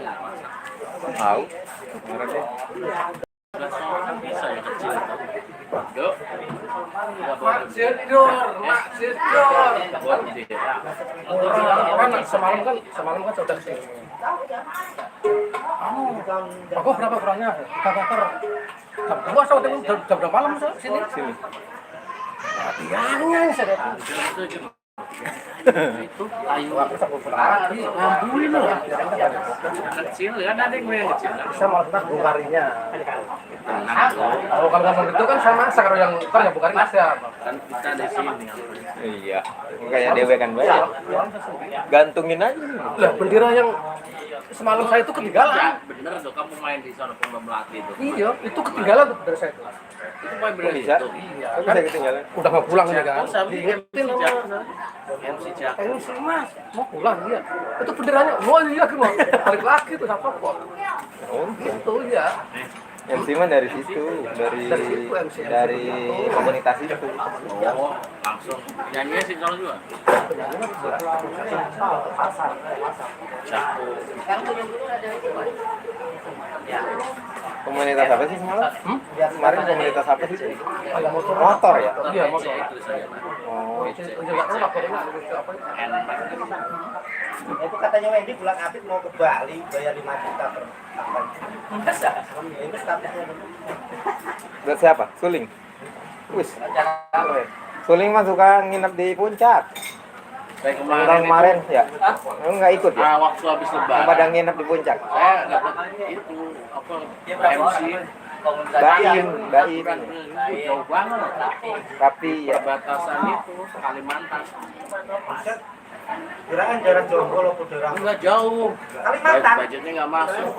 Tahu. Kemarin deh. Kan bisa ya kecil. Yuk. Mak Sidor. Buat dia. Kan semalam kan sudah sini. Aku berapa kurangnya? Kita bakar jam 2 sampai jam berapa malam sini? Sini. Tiangnya saya. Itu kayu ngambulin loh. Kecil kan ada yang kecil. Bisa malah bongkarinya. Tenang kok. Kalau ngomong itu kan sama kalau yang ntar yang bongkarin ada. Kan kita di sini. Iya. Kayak dewe kan banyak. Gantungin aja. Lah bendera yang semalam saya itu ketinggalan. Bener tuh kamu main di sana Pemba Melati itu. Iya, itu ketinggalan tuh bendera saya itu. Itu main bener Bisa. itu. Iya, Kok kan bisa ketinggalan? udah mau pulang nih kan. Diingetin sama MC Jak. MC Mas, mau pulang dia. Itu benderanya, mau lagi mau balik lagi tuh sama kok. Oh, Itu ya. MC mah dari situ, dari komunitas itu. Oh, langsung nyanyinya sih kalau juga. Jago. Komunitas apa sih semalam? Kemarin komunitas apa sih? Motor ya? Iya, motor. Itu saja. Oh, Itu enggak tahu laporannya apa. Enak. Itu katanya Wendy pulang Apit mau ke Bali bayar 5 juta per tahun. Itu statusnya. buat siapa? Suling. Wis. Suling mah suka nginep di puncak. Saya Tahun kemarin ya. Lu nggak ikut ya? waktu habis Yang lebaran. pada nginep di puncak. Saya dapat itu apa MC Baim. jauh banget Tapi ya perbatasan itu Kalimantan. Kirain daerah Jonggol atau daerah Enggak jauh. Kalimantan. Budgetnya nggak masuk.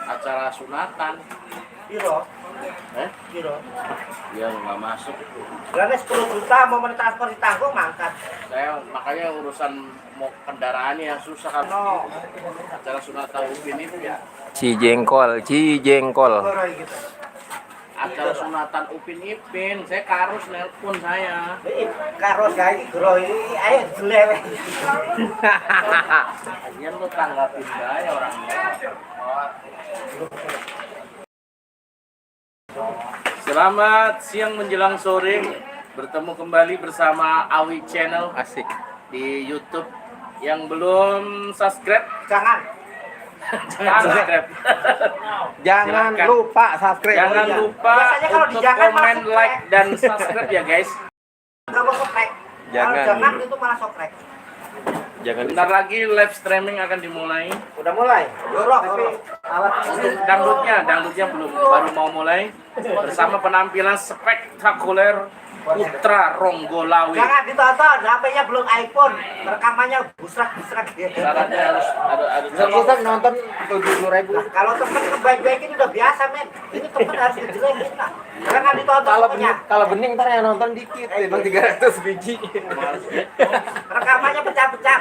Acara sunatan. Piro? Dia nggak masuk. Berarti 10 juta mau mentransfer ditanggung mangkat. Saya makanya urusan mau kendaraannya yang susah kan. No. Acara sunatan Upin itu ya. Cijengkol. Orang gitu. Acara sunatan Upin Ipin, saya karus nelpon saya. Karo gawe gro iki ayo jelewe. Ajian lu tanggapin saya orangnya. Selamat siang menjelang sore, bertemu kembali bersama Awi Channel Asik. di YouTube. Yang belum subscribe, Jangan. jangan subscribe. Jangan Silakan. lupa subscribe. Jangan lupa Biasanya kalau untuk dijangan malah komen, subscribe. like, dan subscribe ya guys. Kalau sokrek. Jangan. Kalau jangan itu malah sokrek. Jangan Bentar lagi live streaming akan dimulai. Udah mulai. Dorok tapi alat Untuk dangdutnya belum, baru mau mulai bersama penampilan spektakuler Putra Ronggolawi. jangan ditonton, HP-nya belum iPhone, rekamannya busrak-busrak gitu. Syaratnya harus ada Bisa nonton 70.000. Nah, kalau temen ngebaik-baikin udah biasa, men. Ini temen harus dijelekin lah. Jangan ditonton pokoknya. Kalau bening ntar yang nonton dikit, bang 300 biji. Rekamannya pecah-pecah,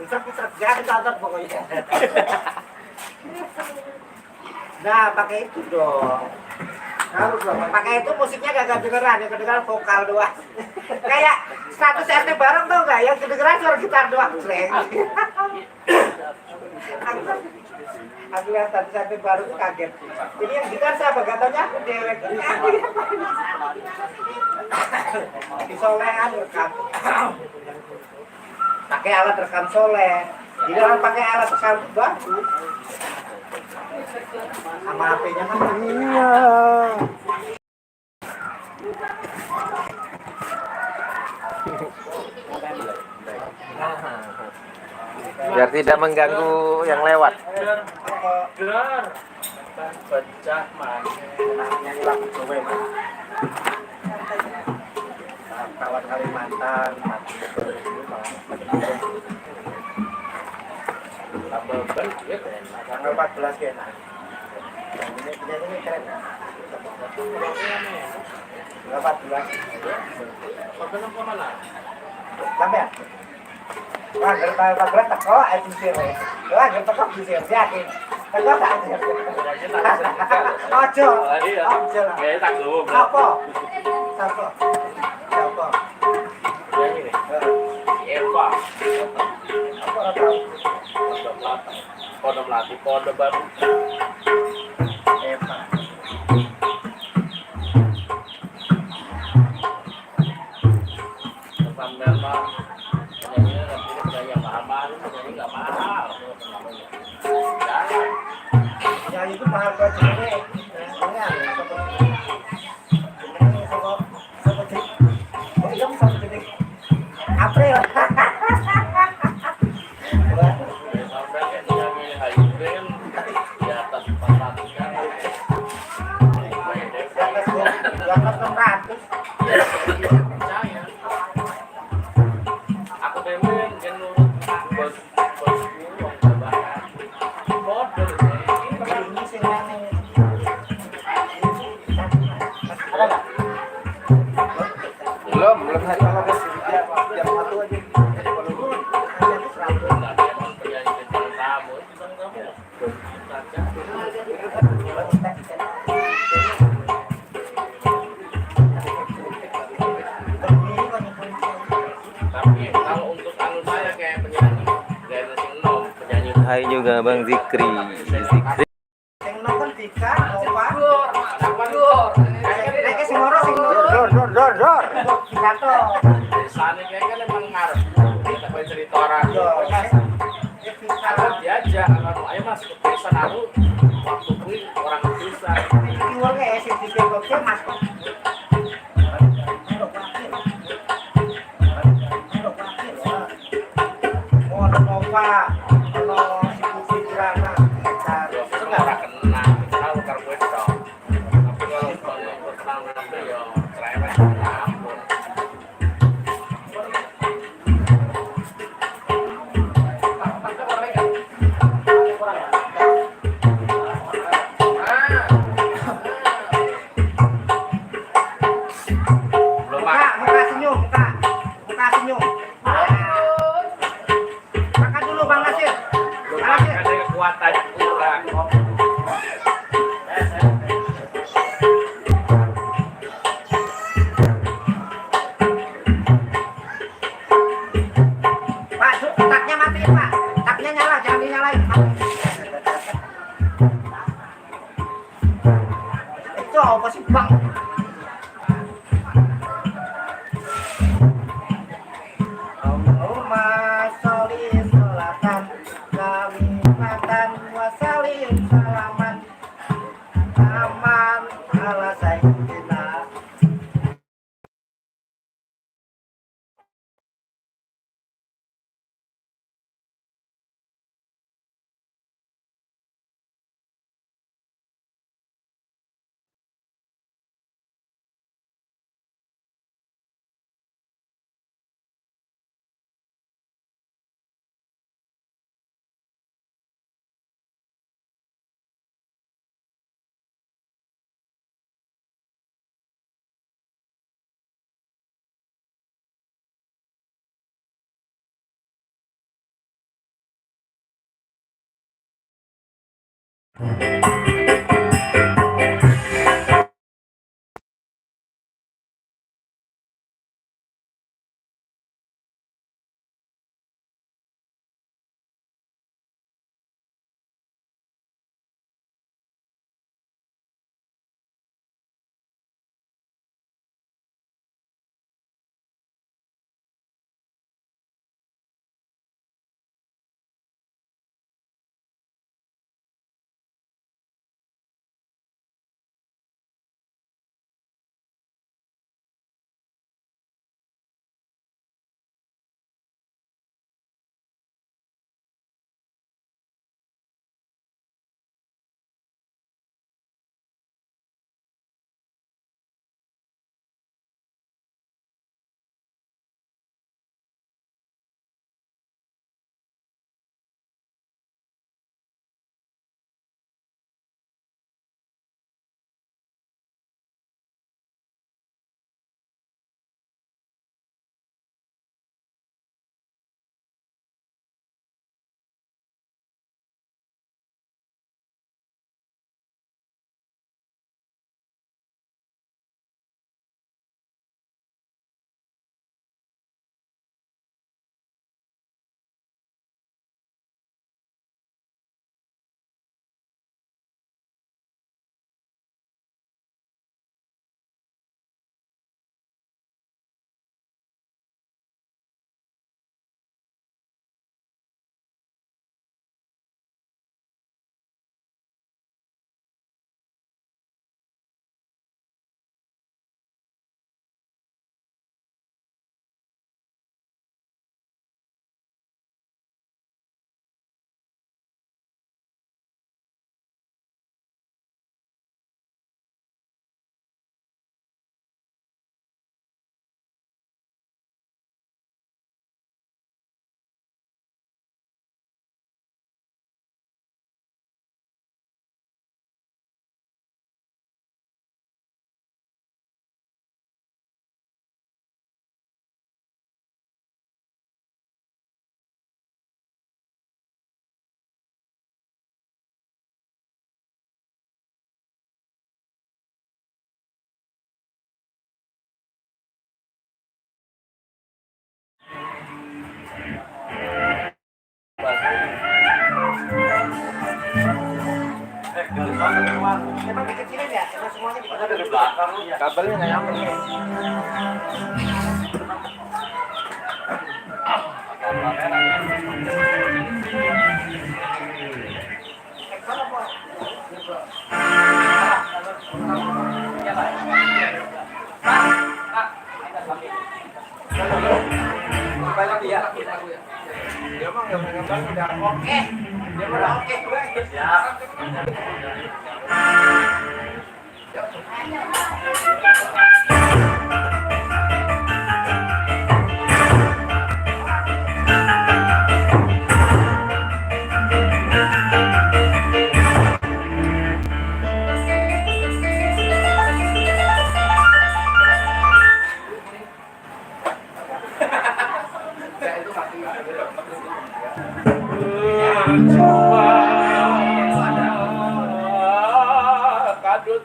busrak-busrak. Jangan ditonton pokoknya. Nah, pakai itu dong. Harus dong. Pakai itu musiknya gak kedengeran, yang kedengeran vokal doang. Kayak status RT bareng tuh nggak? Yang kedengeran suara gitar doang. Sreng. Aku lihat status RT baru tuh kaget. Ini yang gitar siapa? Katanya aku dewek. Di solehan rekam. Pakai alat rekam soleh. Di dalam pakai alat rekam itu bagus. Sama HP-nya kan Iya. Biar tidak mengganggu yang lewat. Gelar pecah man. nyanyi lagu Jawa ya, Mas. Kawan Kalimantan, tanggal 14 ya. Ini keren. Tanggal 14. Sampai. Wah, tanggal 14 teko edisir. Wah, teko edisir yakin. Teko tak edisir. Ojo. Ojo. Ya tak lu. Apa? Siapa? Siapa? Eva. Apa tahu? Kode Melati, kode baru. Hebat. Depan Belma, penyanyi nanti penyanyi mahal, penyanyi nggak mahal. Jangan. Ya itu mahal banget ini. Ini April. Sampai kan penyanyi Hayu Ben di atas 400 kan. Di atas 600. Percaya. Aku demen kan nurut bos bosku orang bahan. Bodoh deh. Ini sih ini. Ada nggak? Belum hari kalau guys jam 1 aja. Nah, emang penyanyi bintang tamu, bintang tamu. Saja. Tapi kalau untuk anu saya kayak penyanyi gaya sing nom, penyanyi Hai juga Bang Zikri. Zikri. Yang nonton Dika, Nova, apa dur? Reke Singoro, Dor. Kita tuh. Desane kayak kan emang ngarep. Kita pengen cerita orang. Yo, Mas. Kalau diajak, kalau ayo mas ke desa aku waktu gue orang desa. Jual kayak si Dika Gokil, Mas. Oh, Nova, kalau si Putri Kirana, Terus nggak kena, tahu karo gue dong. Tapi kalau kenal dengan beliau, cerewet, ya ampun. Belum muka senyum, muka senyum. Makan dulu Bang Nasir. belum Bang Nasir. ada kekuatan kurang. Pak, taknya matiin Pak. Taknya nyala, jangan dinyalain. Itu apa sih Bang? Allahumma sholli sholatan kalimatan wa salim salaman aman ala sayyidina Emang dikecilin ya? Emang semuanya Ada dari belakang. Kabelnya nggak nyambung nih. Banyak dia. Dia mah nggak mengambil udah oke. Dia mah udah oke gue. Siap. Kadut.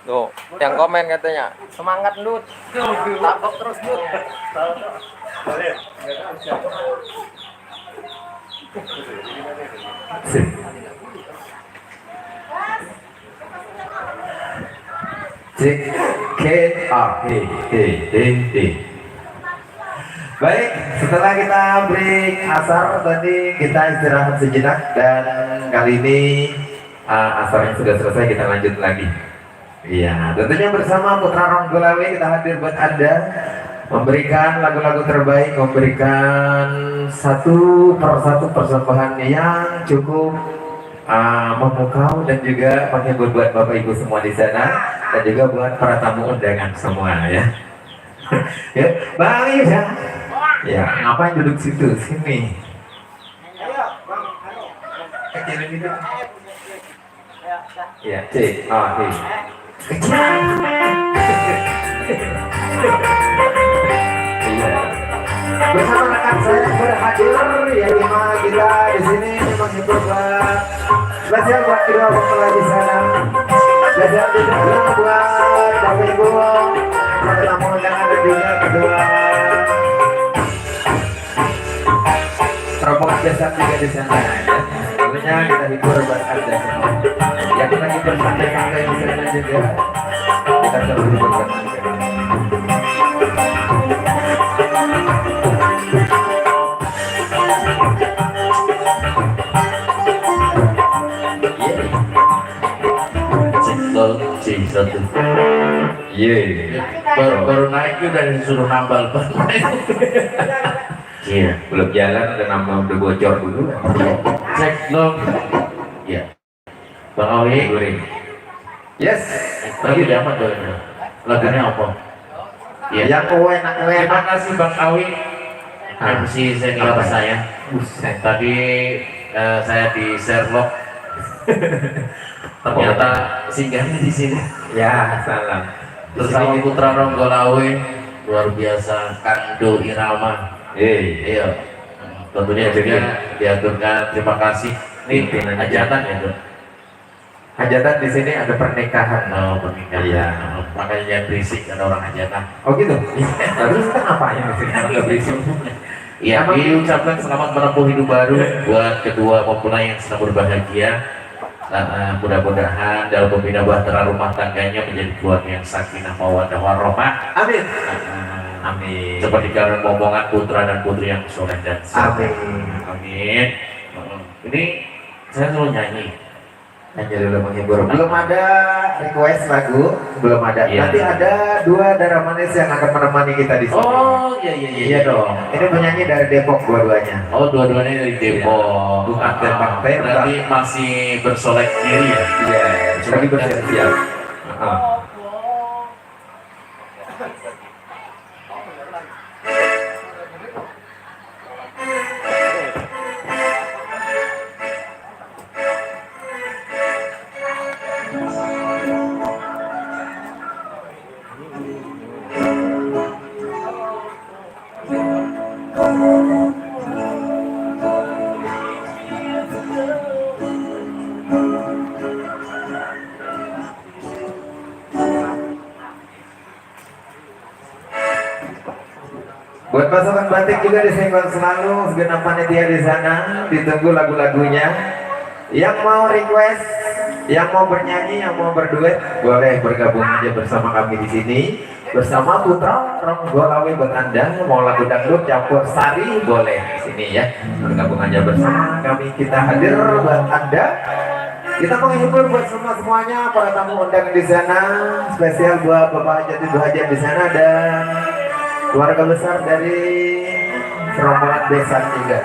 Tuh, yang komen komen katanya. Semangat Dut. Tabok terus Dut. Cek Baik, setelah kita break asar tadi kita istirahat sejenak dan kali ini asarnya sudah selesai, kita lanjut lagi. Iya, tentunya bersama Putra Ronggolawe kita hadir buat Anda memberikan lagu-lagu terbaik, memberikan satu persatu persembahan yang cukup memukau dan juga menghibur buat Bapak Ibu semua di sana dan juga buat para tamu undangan semua ya. Ya, Bang Yuda. Ya, ngapain duduk situ? Sini. Ayo, Bang, ayo. Kecilin itu. Ya, cek. Iya. Bersama rekan saya berhadir yang dimana kita di sini menghibur buat spesial buat kedua mempelai di sana, spesial juga buat Bapak Ibu para tamu undangan dan juga kedua rombongan besar juga di sana ya. Tentunya kita hibur buat Anda semua. Yang lagi bersantai-santai di sana juga kita coba hibur buat Anda. Satu. Baru naik udah disuruh nambal. Iya, belum jalan udah nambah, udah bocor dulu. Cek dong. Iya. Bang Awi. Yes. Lagi dapat dong. Lagunya apa? Iya. Yang enak. Terima kasih Bang Awi. MC senior saya. Tadi saya di Sherlock. Ternyata singgahnya di sini. Ya, salam. Bersama Putra Ronggolawe, luar biasa Kando Irama. Iya. Tentunya juga diaturkan. Terima kasih. Ini hajatan ya, Dok. Hajatan di sini ada pernikahan. Oh, pernikahan. Iya. Makanya jangan berisik, ada orang hajatan. Oh gitu. Terus kita ngapain di sini? Nggak berisik. Iya, diucapkan selamat menempuh hidup baru buat kedua mempelai yang sedang berbahagia. Mudah-mudahan dalam pembina bahtera rumah tangganya menjadi keluarga yang sakinah mawaddah warahmah. Amin. Amin. Seperti kalian omongan putra dan putri yang soleh dan saleh. Amin. Amin. Ini saya selalu nyanyi. Hanya dulu menghibur. Belum ada request lagu, belum ada. Iya. Nanti ada dua darah manis yang akan menemani kita di sini. Oh iya. Iya dong. Ini penyanyi dari Depok dua-duanya. Oh dua-duanya dari Depok. Bukan tembak-tembak. Berarti masih bersolek diri ya. Iya. Lagi bersiap-siap. Buat pasukan batik juga disenggol selalu, segenap panitia di sana, ditunggu lagu-lagunya. Yang mau request, yang mau bernyanyi, yang mau berduet, boleh bergabung aja bersama kami di sini. Bersama Putra Ronggolawe buat Anda, mau lagu dangdut campur sari, boleh di sini ya. Bergabung aja bersama kami, kita hadir buat Anda. Kita menghibur buat semuanya, para tamu undangan di sana, spesial buat Bapak Hajat Ibu Hajat di sana dan keluarga besar dari rombongan desa juga.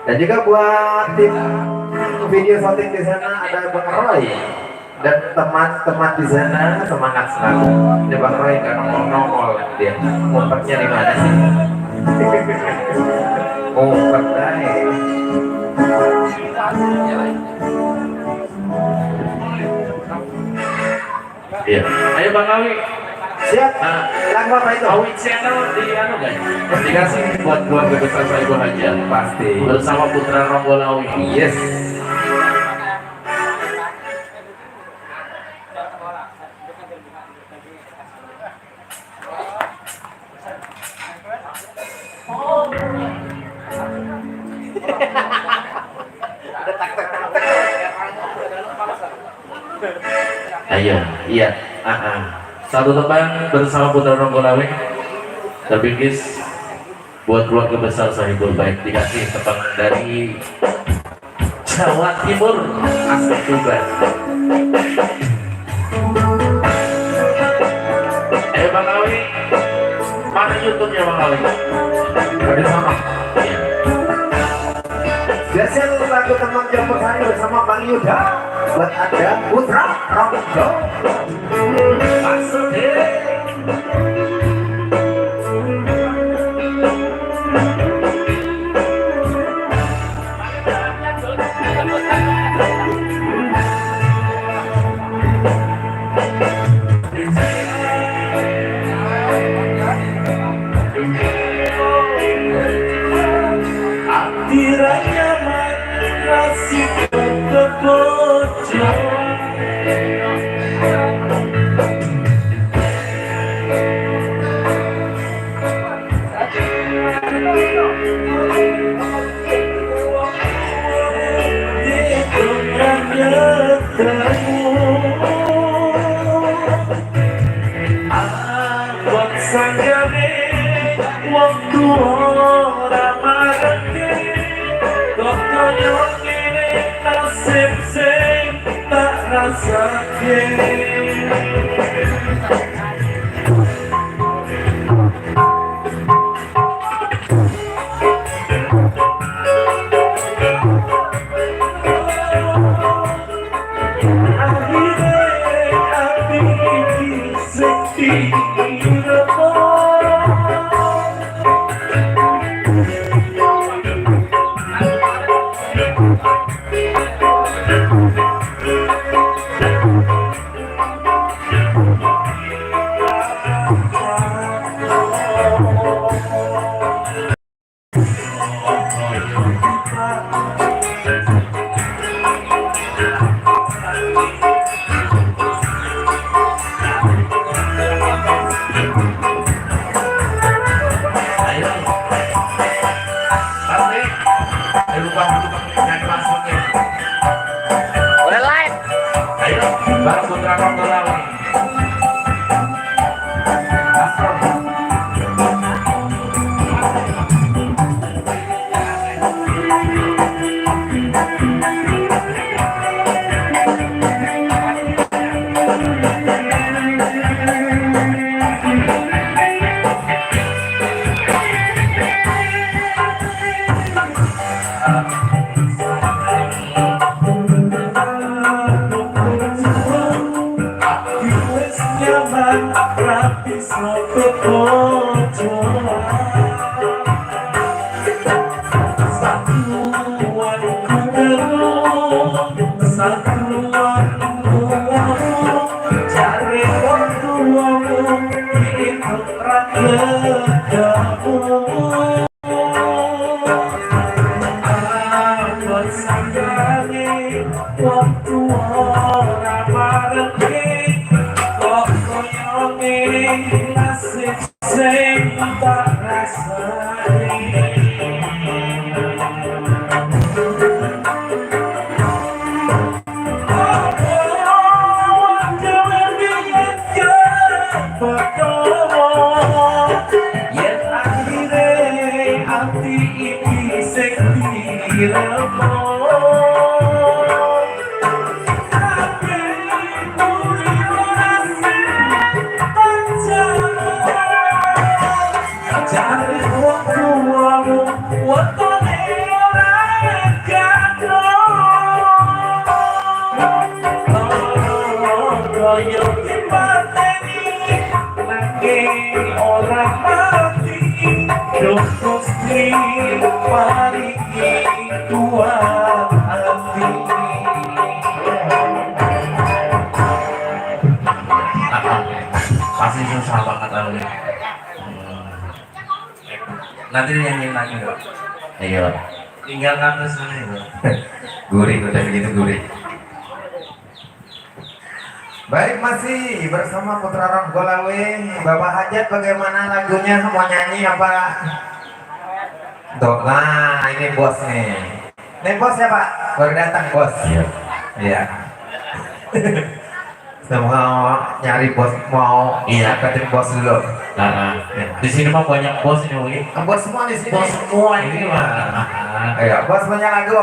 Dan juga buat tim video shooting di sana ada Bang Roy dan teman-teman di sana, semangat selalu. Ini Bang Roy nggak nongol dia. Ngumpetnya di mana sih? Ngumpet deh. Iya. Ayo Bang Awi. Siap. Lagu apa itu? Awi channel di anu guys. Dikasih buat keluarga besar saya Ibu Hajat. Pasti. Bersama Putra Ronggolawe. Yes. Ayo, iya. Satu tembang bersama Putra Ronggolawe terbingkis buat keluarga besar Sahibul Baik, dikasih tembang dari Jawa Timur asli Tuban. Bang Awi, mana YouTube-nya Bang Awi? Ada sama. Spesial lagu teman Jemput Hari bersama Bang Yuda buat ada Putra Ronggolawe. Masuk deh. Akhirnya masih kebocor. Waktu orang marake kok koyo ngene nasib sing tak rasake. Boleh live. Ayo, bareng Putra Ronggolawe. Waktu orang marake kok koyo ngene nasib sing tak rasani. Yen akhire ati iki sing diremo. Pasti susah banget Ali. Nanti nyanyiin lagi nggak? Iya. Tinggal ngatus ini. Gurih udah begitu gurih. Baik, masih bersama Putra Ronggolawe. Bapak Hajat bagaimana lagunya? Mau nyanyi apa? Tuh, nah ini bos nih. Ini bos ya Pak? Baru datang bos. Iya. Iya. Saya mau nyari bos, mau Iya. dapetin bos dulu. Nah, di sini mah banyak bos ini, Wi. Bos semua di sini. Bos semua ini mah. Ayo, bos punya lagu.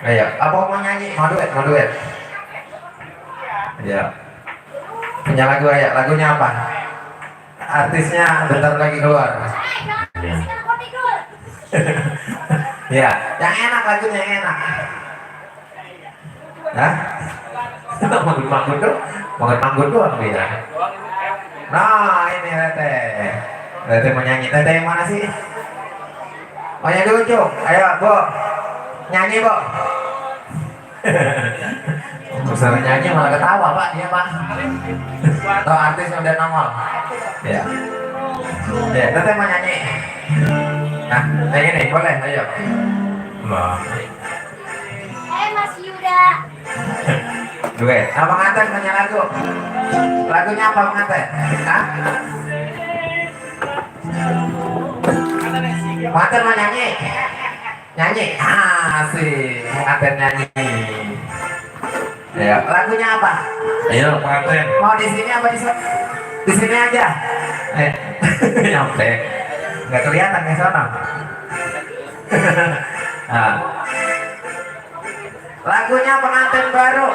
Ayo, apa mau nyanyi? Mau duet, mau duet. Iya. Punya lagu ayo, lagunya apa? Artisnya bentar lagi keluar. Ya, yang enak lagunya yang enak. Hah? Manggut manggut doang dia. Nah, ini Tete. Tete mau nyanyi. Tete yang mana sih? Oh yang dulu, Cuk. Ayo, Bo. Nyanyi, Bo. Suruh nyanyi malah ketawa, Pak. Dia, Pak. Tuh artisnya udah nongol. Ya. Ya, Tete mau nyanyi. Nah, yang ini boleh, ayo. Nah. Mas Yuda. Duet. Apa nganten punya lagu? Lagunya apa nganten? Hah? Nganten mau nyanyi? Nyanyi? Asik. Nganten nyanyi. Ya, lagunya apa? Ayo, pengantin. Mau di sini apa di sana? Di sini aja. Nyampe. Nggak kelihatan ke sana. Nah. Lagunya pengantin baru.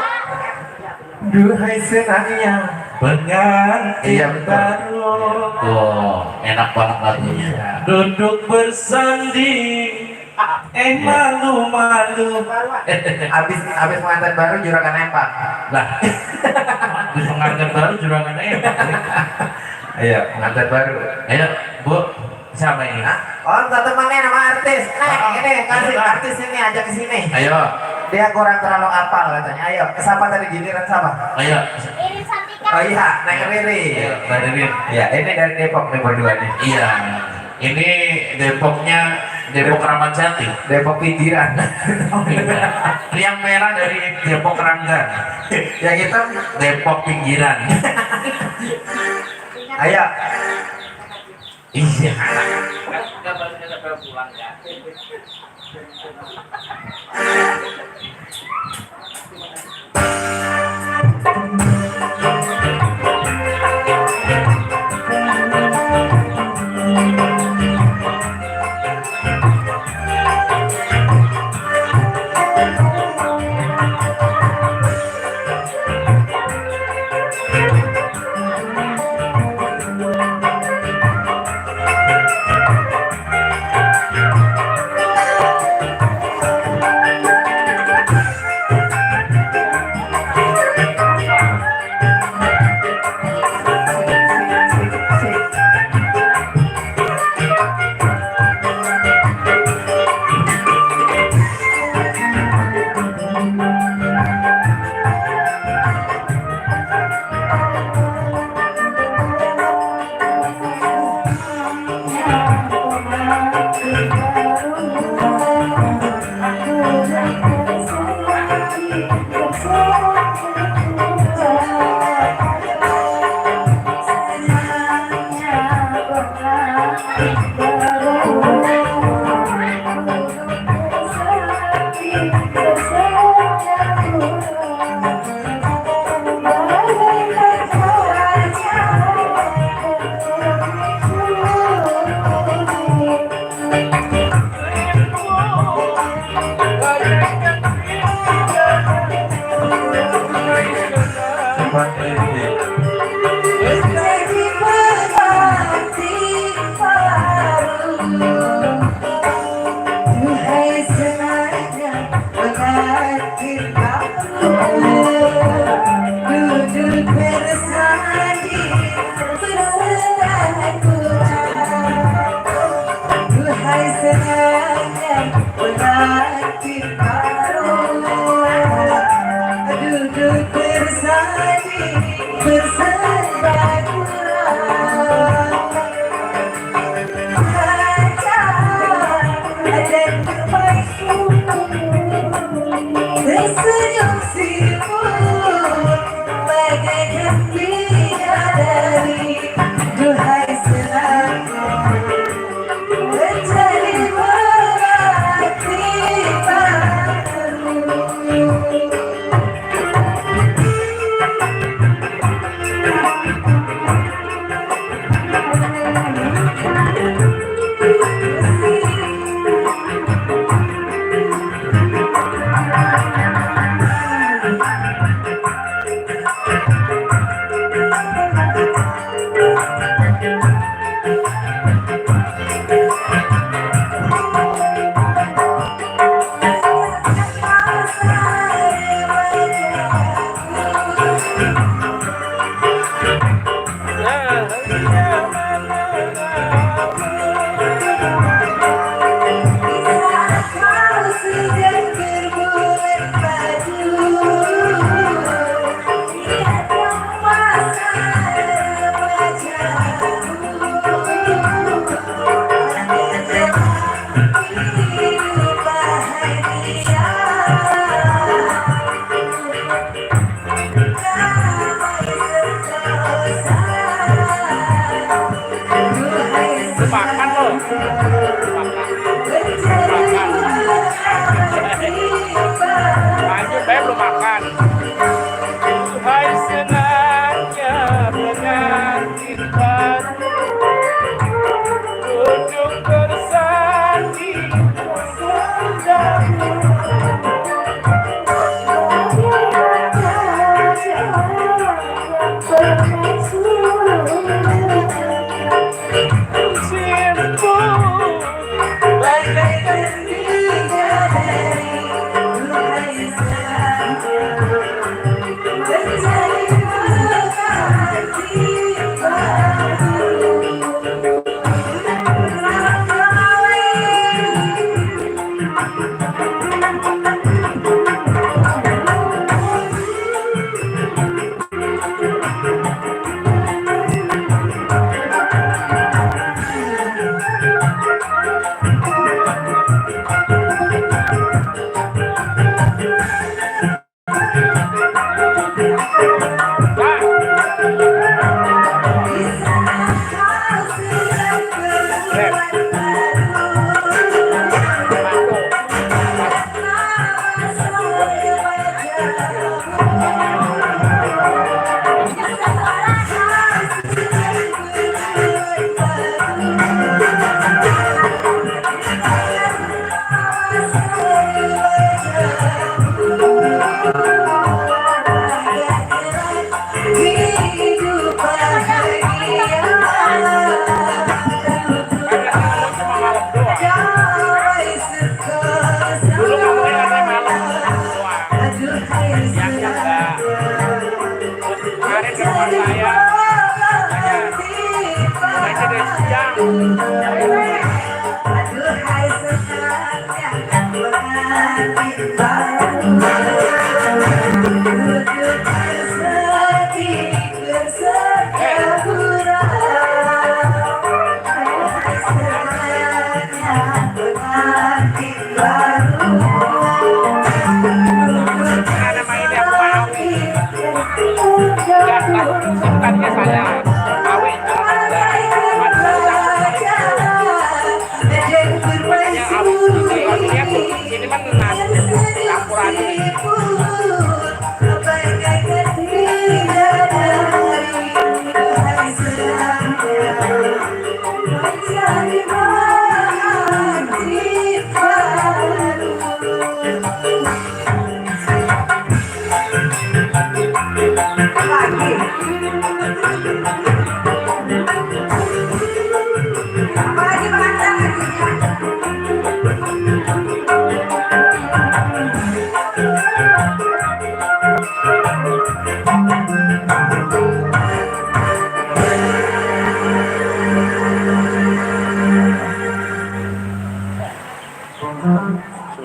Duhai senangnya Pengantin Iya, betul. baru. Oh, enak banget lagunya. Duduk bersanding, malu-malu. Abis pengantin baru juragan empat. Lah, di pengantin baru juragan enak. Iya, pengantin baru. Ayo, Bu, siapa ini? Hah? Oh, temannya nama artis. Ini kasih artis ini ajak ke sini. Ayo, Dia kurang terlalu apal katanya. Ayo, siapa tadi giliran siapa? ayo. Ini Santika. Oh iya, Neng Riri. Ayo, Mbak Ririn. Iya, ini dari Depok nih berdua nih. Iya, ini Depoknya Depok Ramat Jati. Depok pinggiran. Oh, iya. Yang merah dari Depok Rangga. Yang hitam. Depok pinggiran. Ayo. Iya. Duhai senang bercerita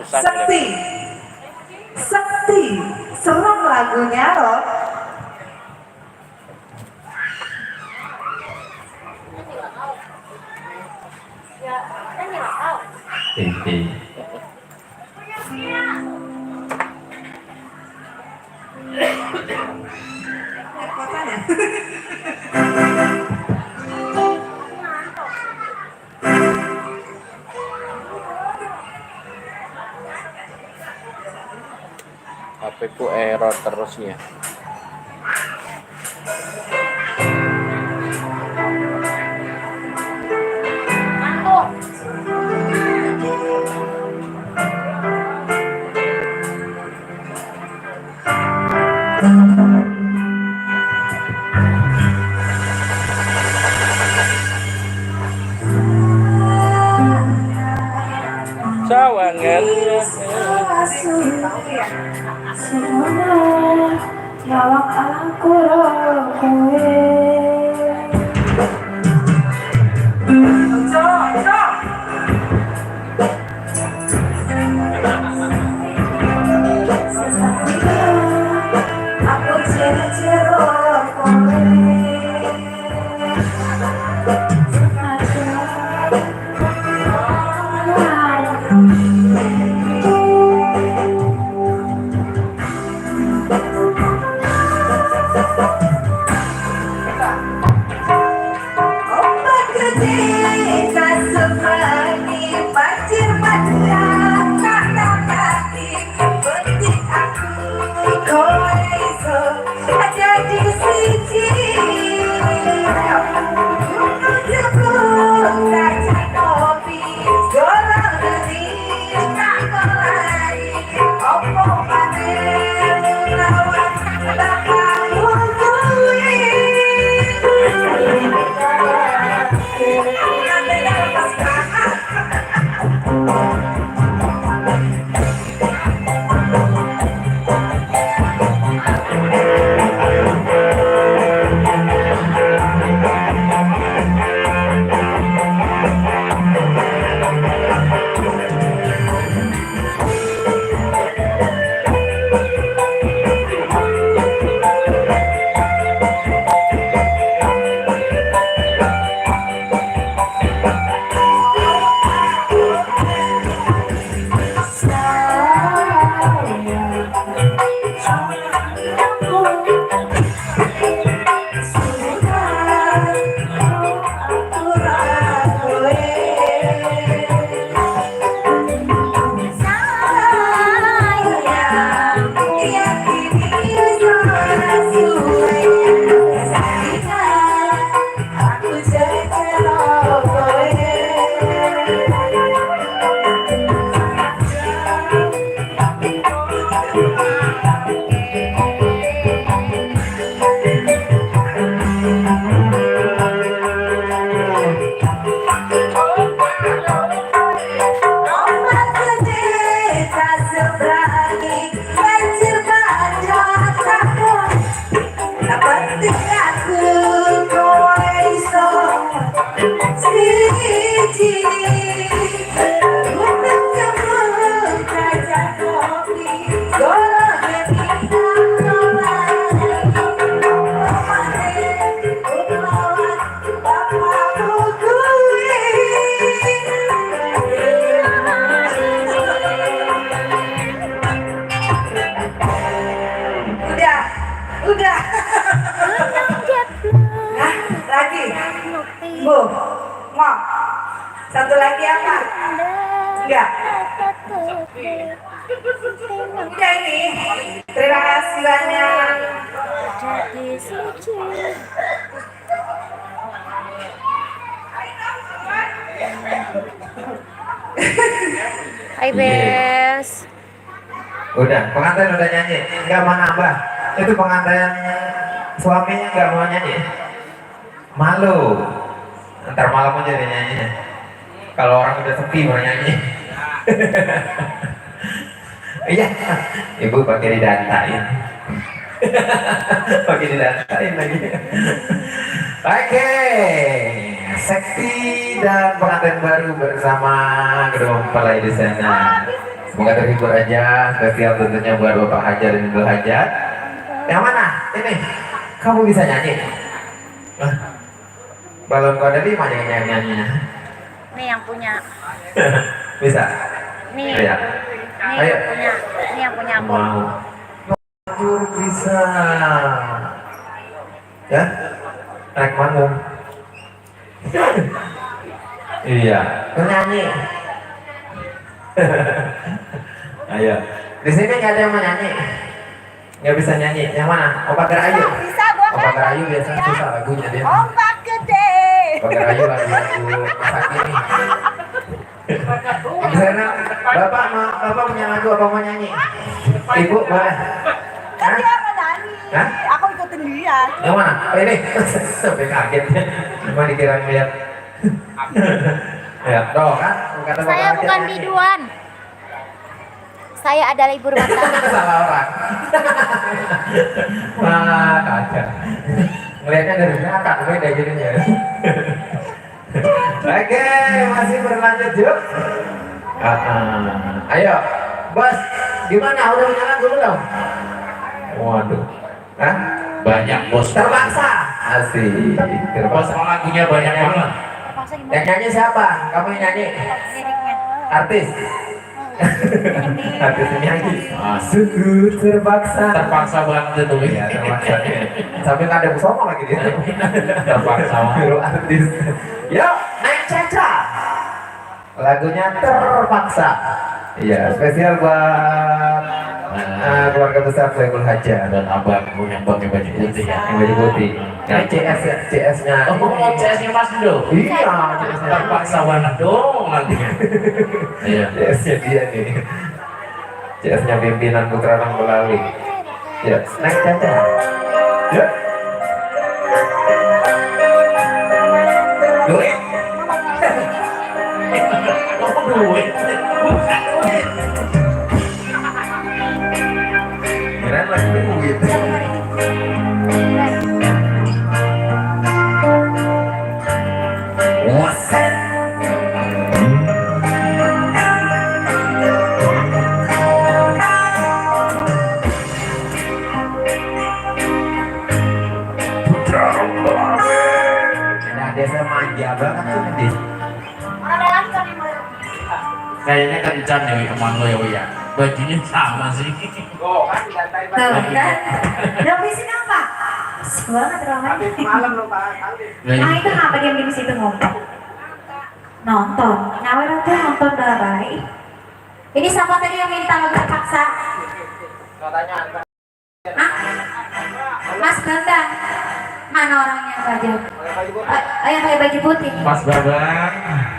Sakti, Sakti, serem lagunya loh. HP ku error terusnya. banget. Nyawak aku kowe. Aku cero kowe. Ombak gede tak seberani banjir bandang kata-kati penting aku kowe iso ada di sisi gunung jebuk kaca kopi golong dari tak kelari opo maneh lawan bakal kuwi. Ombak gede tak seberani banjir bandang takut tak penting aku kowe iso siji gunung jebuk kaca kopi golong dari bapakmu kuwi. Udah. Nah, lagi. Bu, mau. Satu lagi apa? Enggak. Udah ini. Terima kasih banyak. Hai Bes. Udah, pengantin udah nyanyi. Enggak mana Abah? Itu pengantin suaminya enggak mau nyanyi. Malu. Ntar malam aja dia nyanyinya. Kalau orang udah sepi mau nyanyi. Iya, ibu pakai didantain. Pakai didantain lagi. Oke, Sekti dan pengantin baru bersama kedua mempelai di sana. Semoga terhibur aja, spesial tentunya buat Bapak Hajar dan Ibu Hajar. Yang mana? Ini, kamu bisa nyanyi? Balon kau ada 5 jangan nyanyinya. Nih yang punya. Bisa? Nih. Ayo. Nih Ayo. yang punya. Nih yang punya aku. Mau. Jujur bisa. Ya? Naik manggung. Iya, nyanyi. Ayo. Di sini nggak ada yang mau nyanyi. Nggak bisa nyanyi. Yang mana? Opa Gerayu. Bisa gua Opa kan. Gerayu biasanya susah lagunya dia. Ombak gede. Opa Gerayu lagu-lagu masa kini. Misalnya, bapak punya lagu apa mau nyanyi? Ibu boleh. Kan Hah? dia mau nyanyi. Hah? Aku ikutin dia. Yang mana? Oh ini. Sampai kaget. Cuma dikira lihat. Ya, doh kan? Kata Bapak Saya aja bukan nyanyi. biduan. Saya adalah ibu rumah tangga. Salah orang. Wah, kacau. Ngelihatnya dari belakang, beda jadinya. Oke, masih berlanjut yuk. Ayo, bos, gimana? Udah menyala dulu dong? Waduh, hah? Banyak bos. Terpaksa. Asik, Bos terpaksa. lagunya banyak banget. Terpaksa Yang gimana? nyanyi siapa? Kamu yang nyanyi? Liriknya. Artis. Artis nyanyi. Sungguh terpaksa. Terpaksa banget tuh Ya, terpaksa. Sampai nggak ada musola lagi dia. Terpaksa. Guru artis. Yuk, naik caca. Lagunya terpaksa. Iya, spesial buat keluarga besar Soebul Haja Dan abangku yang pakai baju putih ya. yang baju putih. Nah, CS-nya. Oh, CS-nya Mas Do. Iya, CS-nya. Terpaksa banget dong lagunya. Iya. CS-nya dia nih. CS-nya pimpinan Putra Bolalali. Ya, naik caca. Ya. Duit. Oh, duit. Kirain lagi duit. Waset. Nah, desa manja banget tuh nih. Kayaknya kencan ya emang lo ya, Wi, ya. Bajunya sama sih. Tuh kan? Ngabisin apa? Banget ramai. Malam lo Pak. Nah itu kenapa dia di situ ngompol? Nonton. Ngawer tuh nonton darai. Ini siapa tadi yang minta lo terpaksa? Hah? Mas Bambang. Mana orangnya baju? Yang pakai baju putih. Mas Babang.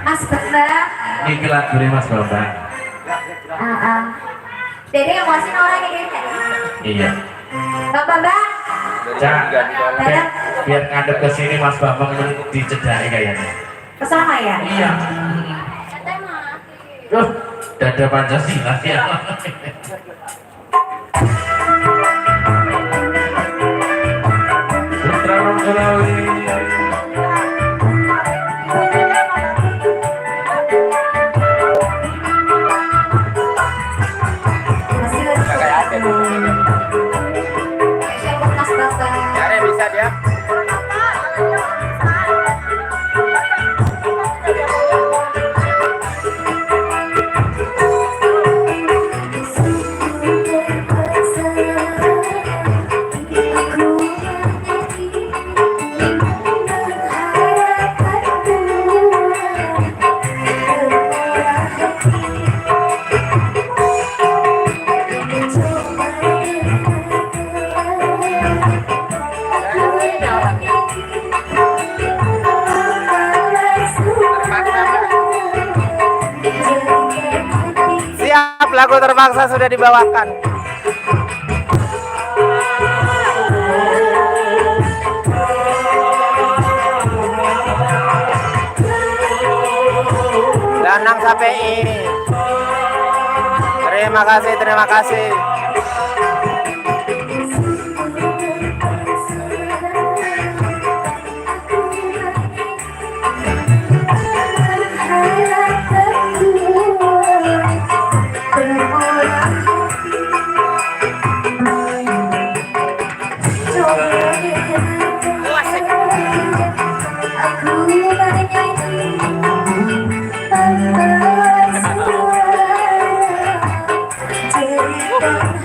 Mas Bambang. Ini lagunya Mas Babang. Dede yang nguasin orangnya Dede. Iya. Bang Bambang. Cak, biar ngadep ke sini Mas Babang dicedai kayaknya. Kesana ya? Iya. Duh, dada Pancasila ya. Putra Bolalali. Masih Mas Bambang. Cari bisa dia. Siap, lagu terpaksa sudah dibawakan. Danang KPI. Terima kasih, terima kasih. Aku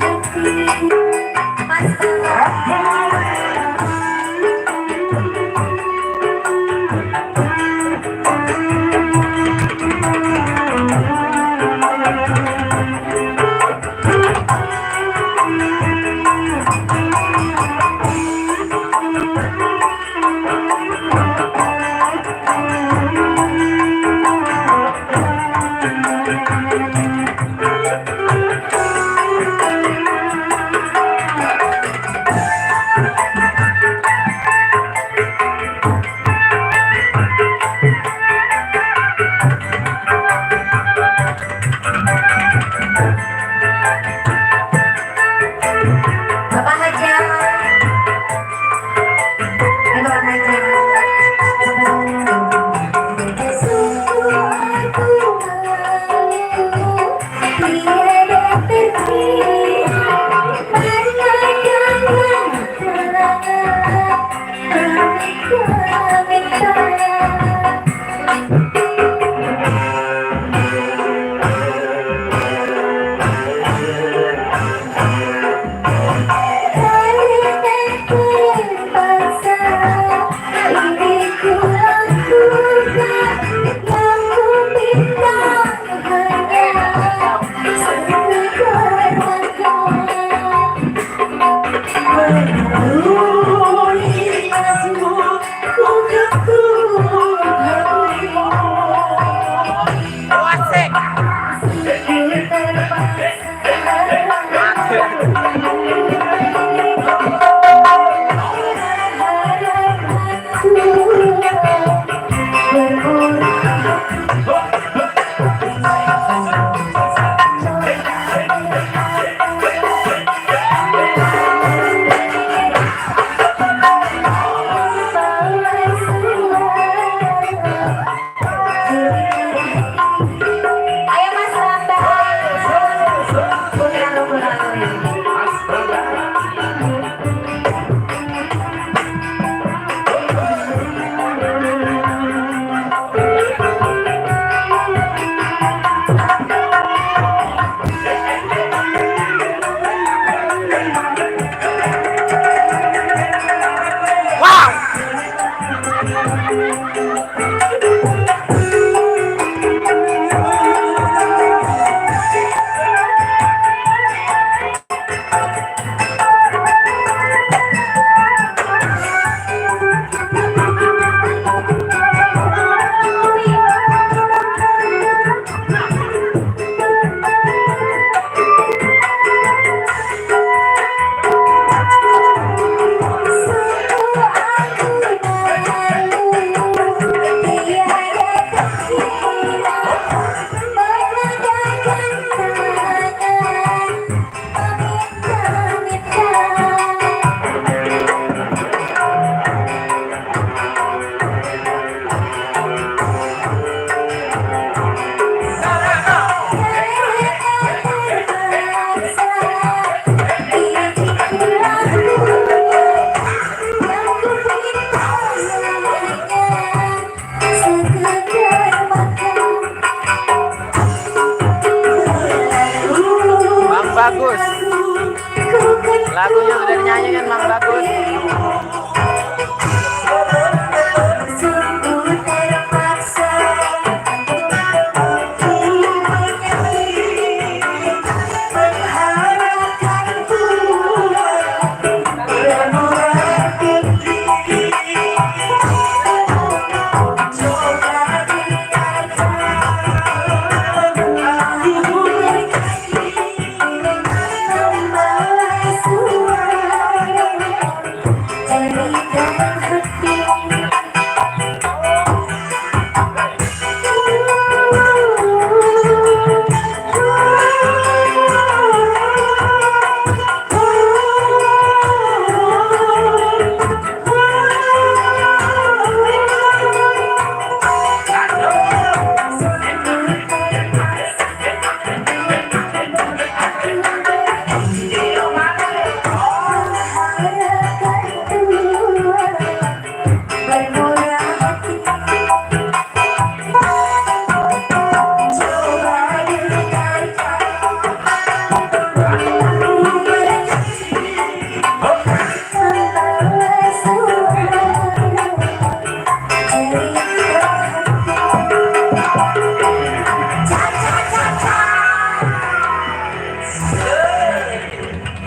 Ayo Mas Bambang. Bagus. Lagunya udah dinyanyikan Mang Bagus.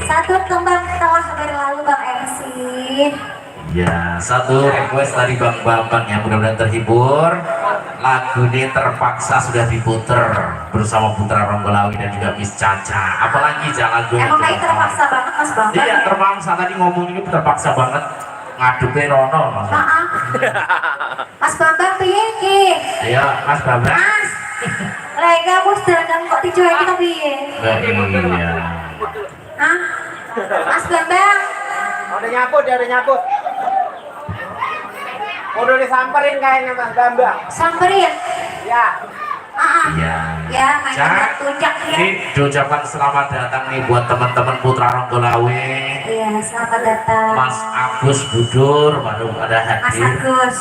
Satu kembang telah berlalu Bang MC. Ya, satu request tadi Bang Bambang yang mudah-mudahan terhibur. Lagu ini terpaksa sudah diputer bersama Putra Ronggolawi dan juga Miss Caca. Apalagi jangan lagu Emang kayak terpaksa banget Mas Bambang. Iya, terpaksa tadi ngomong ini terpaksa banget ngadepin Rono Mas. Maaf. Mas Bambang piye iki? Iya, Mas Bambang. Mas. Lega aku sedang kok dicueki to piye? Nah, iya. Hah? Mas Bambang. Udah nyabut, dia udah nyabut. Udah disamperin kayaknya Mas Bambang. Samperin. Ya. Iya. Ya, main Cak, tunjak ya. ini diucapkan selamat datang nih buat teman-teman Putra Ronggolawe. Iya, selamat datang. Mas Agus Budur baru ada Mas hadir. Agus.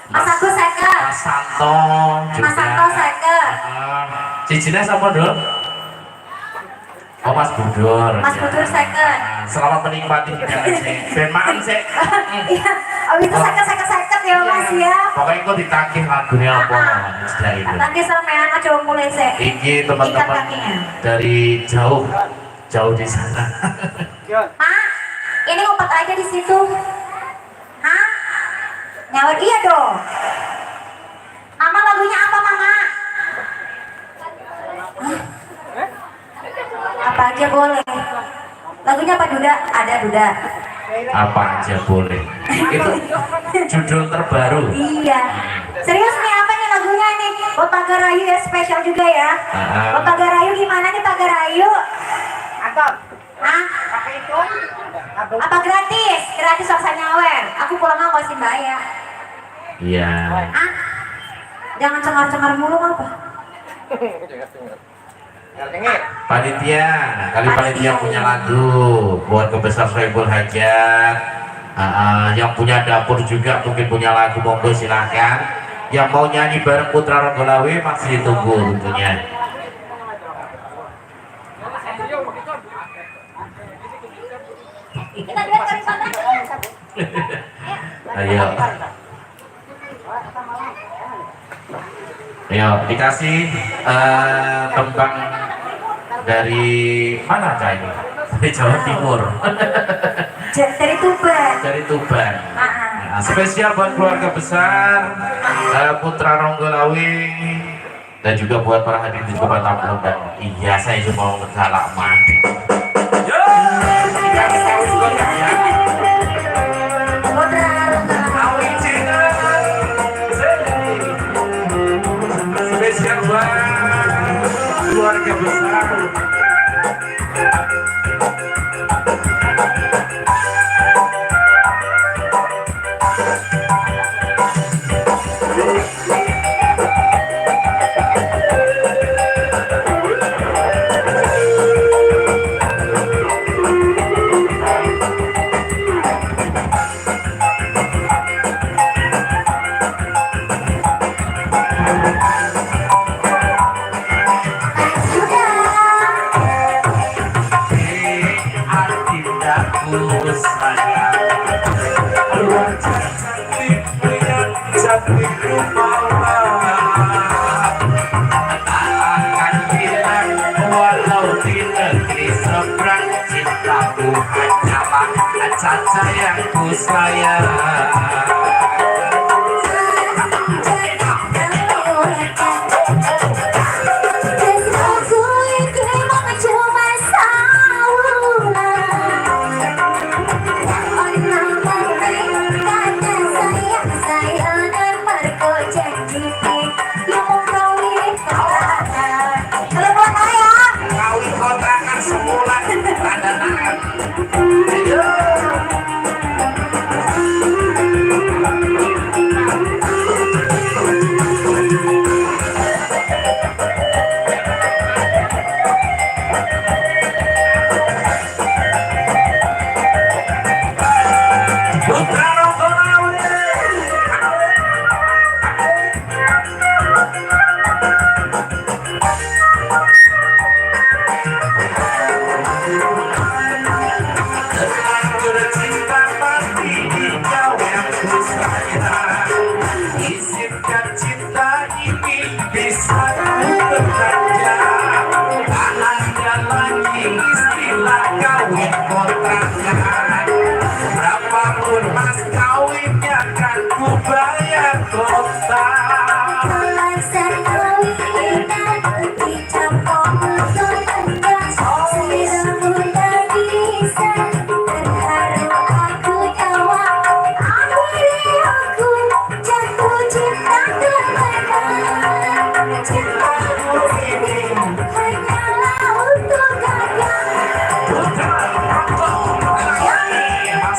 Mas Agus seket. Mas Santo juga. Mas Santo seket. Cicinya sama dong? Oh Mas Budur. Mas Budur seket. Selamat menikmati hidangan sih. Ben makan sih. Iya, oh itu seket ya Mas ya. Pokoknya kok ditagih lagunya apa? Sudah itu. Nanti sampean coba mulai sih. Ini Ikat teman-teman kakinya. dari jauh di sana. Mak, ini ngumpet aja di situ. Hah? Nyawar iya dong. Mama lagunya apa Mama? Hah? Apa aja boleh. Lagunya apa Duda? Ada Duda. Apa aja boleh. Itu judul terbaru. Iya. Serius nih apa nih lagunya nih? Buat Pagarayu ya spesial juga ya. Buat Pagarayu gimana nih Pagarayu? Anton, Hah? pakai itu. Apa gratis? Gratis rasa nyawer. Aku pulang nggak kasih bayar. Iya. Ah? Jangan cengar-cengar mulu apa? Panitia, kali panitia punya lagu buat kebesar Soebul Hajat. Yang punya dapur juga mungkin punya lagu, monggo silahkan. Yang mau nyanyi bareng Putra Ronggolawe masih ditunggu tentunya. Kita duet cari sana. Ayo. Ayo dikasih tembang dari mana Kak ini? Dari Jawa Timur. Dari Tuban. Dari Tuban. Ah. Nah, spesial buat keluarga besar Putra Ronggolawe dan juga buat para hadirin di tempat tamu dan iya saya cuma mau ngelaman. Spesial buat keluarga besar. Caca yang ku sayang. Kawin kontrakan sebulan, tanda tangan. Putra Ronggolawe. Terlanjur cinta mati di kau yang ku sayang. Izinkan cinta ini bisa bekerja. Tak ada lagi istilah kawin kontrakan. Berapapun mas kawinnya kan ku bayar total. Mas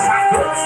Agus.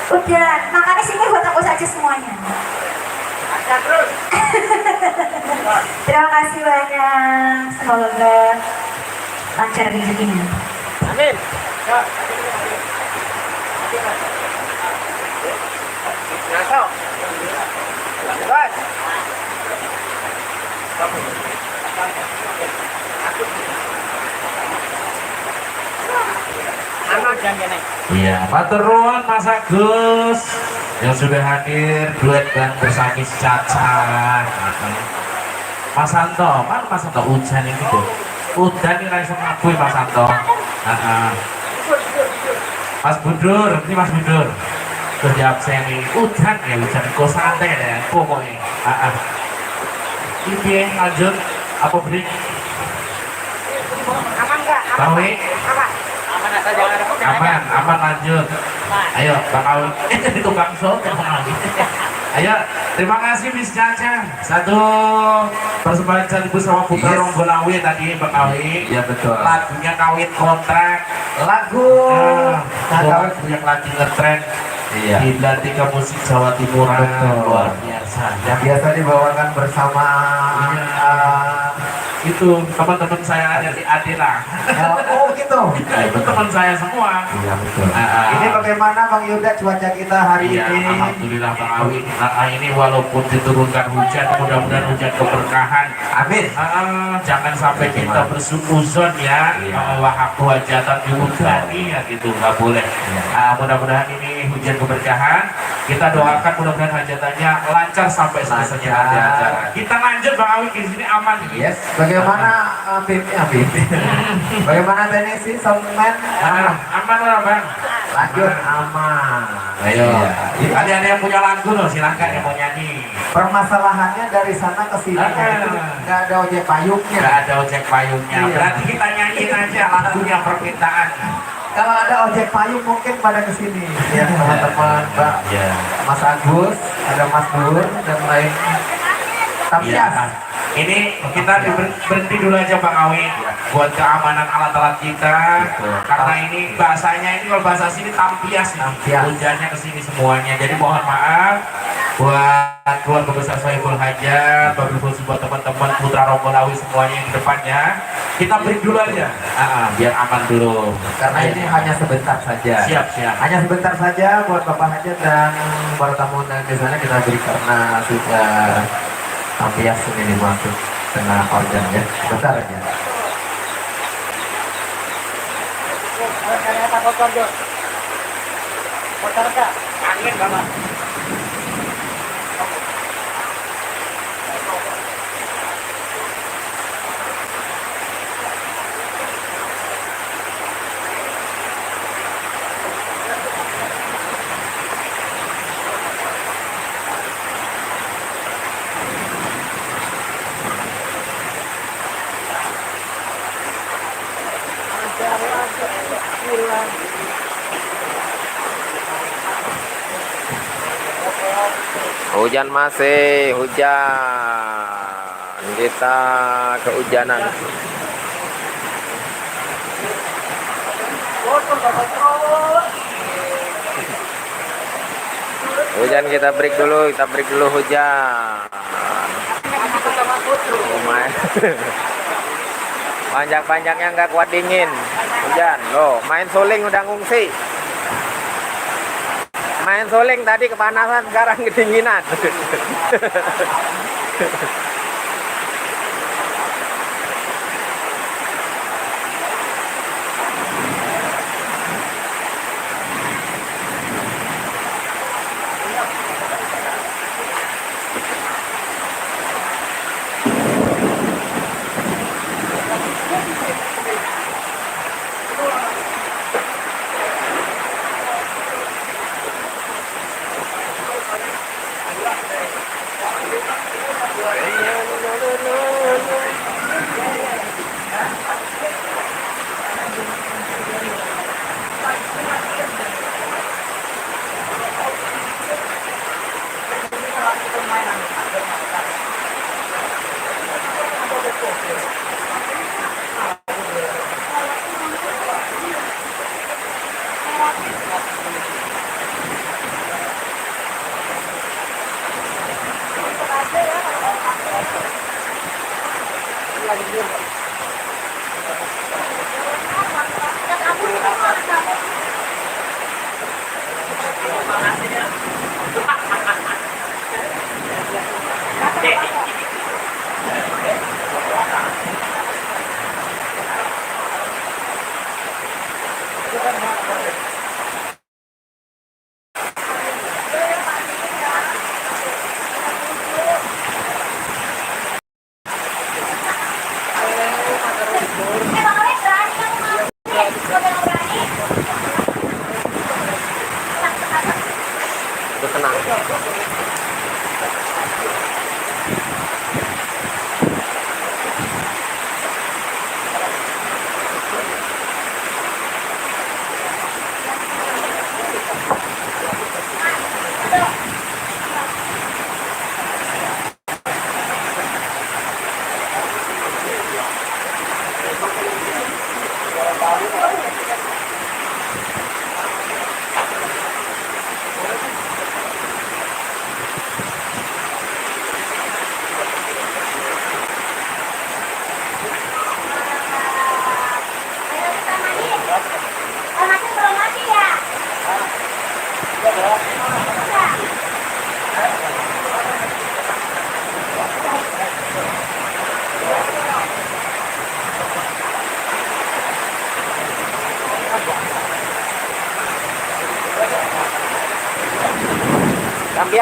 Udah, makanya sini buat aku saja semuanya. Terima kasih banyak. Semoga lancar rezekinya. Amin. Ngaso. Guys. Iya, matur nuwun Mas Agus yang sudah hadir duet dan bersangis Caca. Mas Santo, mana Mas Santo hujan ini tuh? Udan ini rasa ngabui Mas Santo. Mas Budur, ini Mas Budur. Sudah abseni hujan ya, hujan kok santai ya pokoknya. Ini lanjut apa beri? Aman enggak? Tahu? Aman. Aman asal jangan ada Aman, aman lanjut. Ayo, bakal di tukang sok. Ayo, terima kasih Miss Caca. Satu persembahan sekaligus sama Putra Ronggolawi tadi Mbak Awi. Ya betul. Lagunya kawin kontrak. Lagu Kawin yang lagi ngetren. Iya. Di Datika Musik Jawa Timuran. Betul. Luar biasa. yang biasa dibawakan bersama Itu teman-teman saya ada di Adela. oh gitu. Itu teman saya semua. Iya betul. Ah, Ini bagaimana Bang Yuda cuaca kita hari Iya, ini? alhamdulillah Bang Awi. Ini walaupun diturunkan hujan, mudah-mudahan hujan keberkahan. Amin. Jangan sampai kita bersuuzon ya. Wahabu hajatan diwudani ya gitu, nggak boleh. Mudah-mudahan ini hujan keberkahan. Kita doakan mudah-mudahan hajatannya lancar sampai selesainya nanti acara. Kita lanjut Bang Awi di sini aman. Yes. Bagaimana bagaimana Tennessee Soundman? Aman lah Bang. Lanjut aman. Ayo. Iya. Tadi ada yang punya lagu loh, silakan yang mau nyanyi. Permasalahannya dari sana ke sini itu nggak ada ojek payungnya. Nggak ada ojek payungnya. Iya. Berarti kita nyanyiin aja lagunya permintaan. Kalau ada ojek payung mungkin pada kesini ya teman-teman Mbak Iya. Mas Agus, ada Mas Nur dan lain. Tapi Iya. ya, Ini kita berhenti dulu aja Bang Awi buat keamanan alat-alat kita. Karena ini bahasanya ini kalau bahasa sini tampias nih. Hujannya kesini semuanya. Jadi mohon maaf buat keluarga besar Sohibul Hajat, bagus buat teman-teman Putra Ronggolawi semuanya yang di depannya. Kita break dulu aja. Biar aman dulu. Karena ini hanya sebentar saja. Siap. Hanya sebentar saja buat Bapak Hajat dan para tamu dan di sana kita beri karena sudah tampias ini masuk kena organ ya. Bentar aja. Angin banget. Hujan masih, hujan. Kita kehujanan. Hujan kita break dulu hujan. Lumayan. Panjang-panjangnya nggak kuat dingin. Hujan, loh, main suling udah ngungsi. Main suling tadi kepanasan, sekarang kedinginan.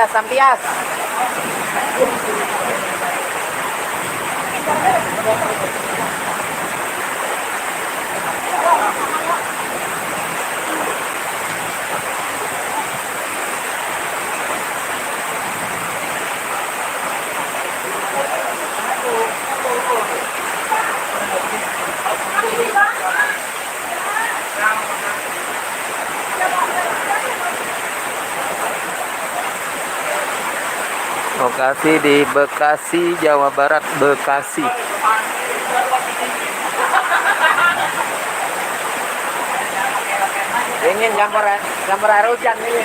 Sampias. Bekasi di Bekasi, Jawa Barat, Bekasi. Ingin campur air hujan ini.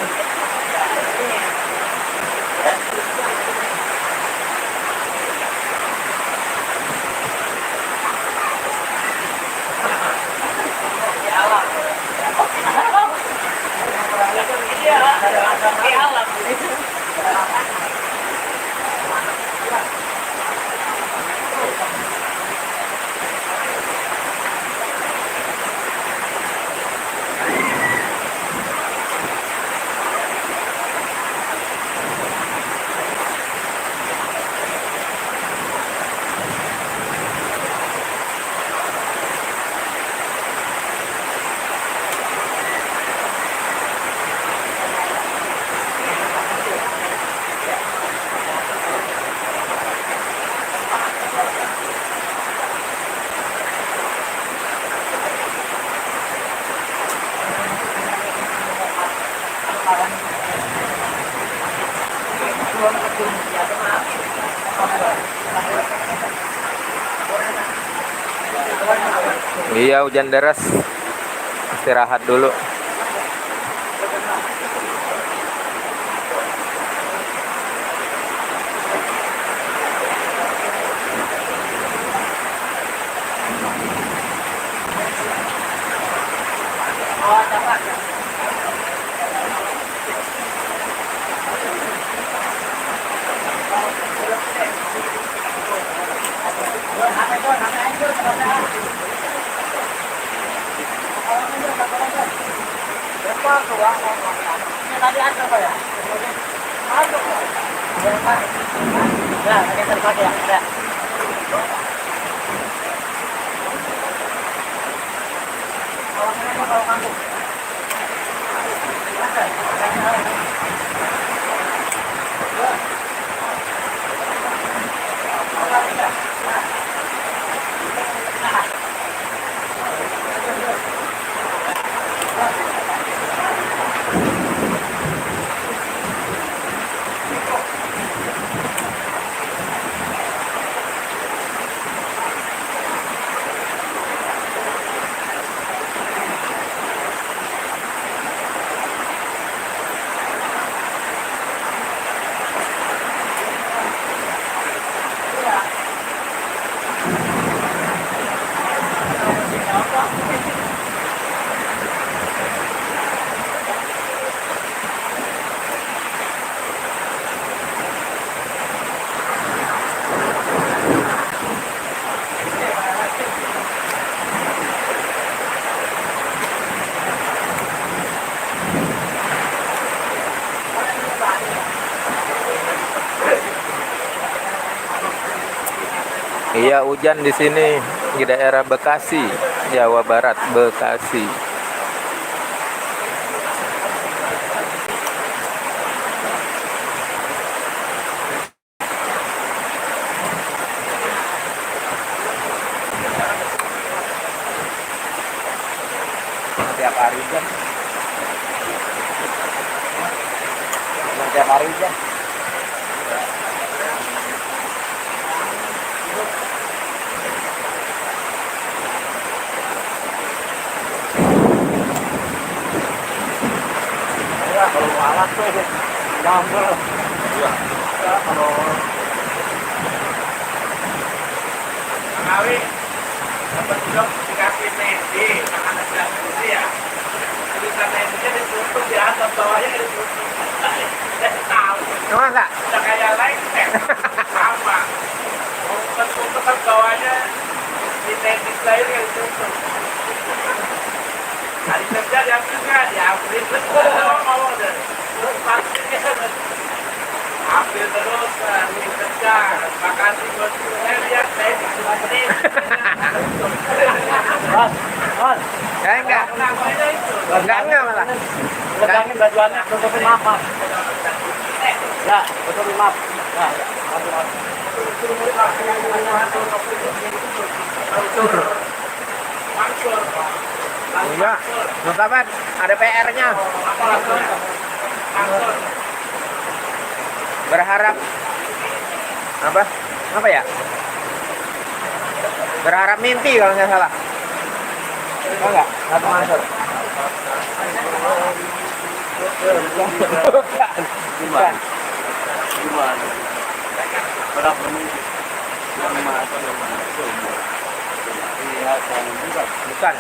Iya, hujan deras. Istirahat dulu. Iya, hujan di sini di daerah Bekasi, Jawa Barat, Bekasi. Tiap hari hujan. Tiap hari hujan. Kalau alat tuh gampang. Ya, kalau Ngawi dapat juga dikasih mendi anak sedang ya. Tulisan mendinya ditutup di atas, bawahnya ditutup. Saya tahu. Masa? Udah kayak lengket sama. Mau tutup kan bawahnya di mendi lain yang ditutup. Hari kerja diambil nggak? Diambil. Ngomong deh. Terus pasti ambil terus hari kerja. Makasih buat lihat saya di sini. Mas, Ya enggak. Namanya itu. Enggak malah. pegangin bajuannya, tutupin maaf. Ya, tutupin maaf. Ya, Enggak. Notaben ada PR-nya. Berharap Apa? Apa ya? Berharap mimpi kalau nggak salah. Oh enggak? Satu Mansur. Bukan. Bukan.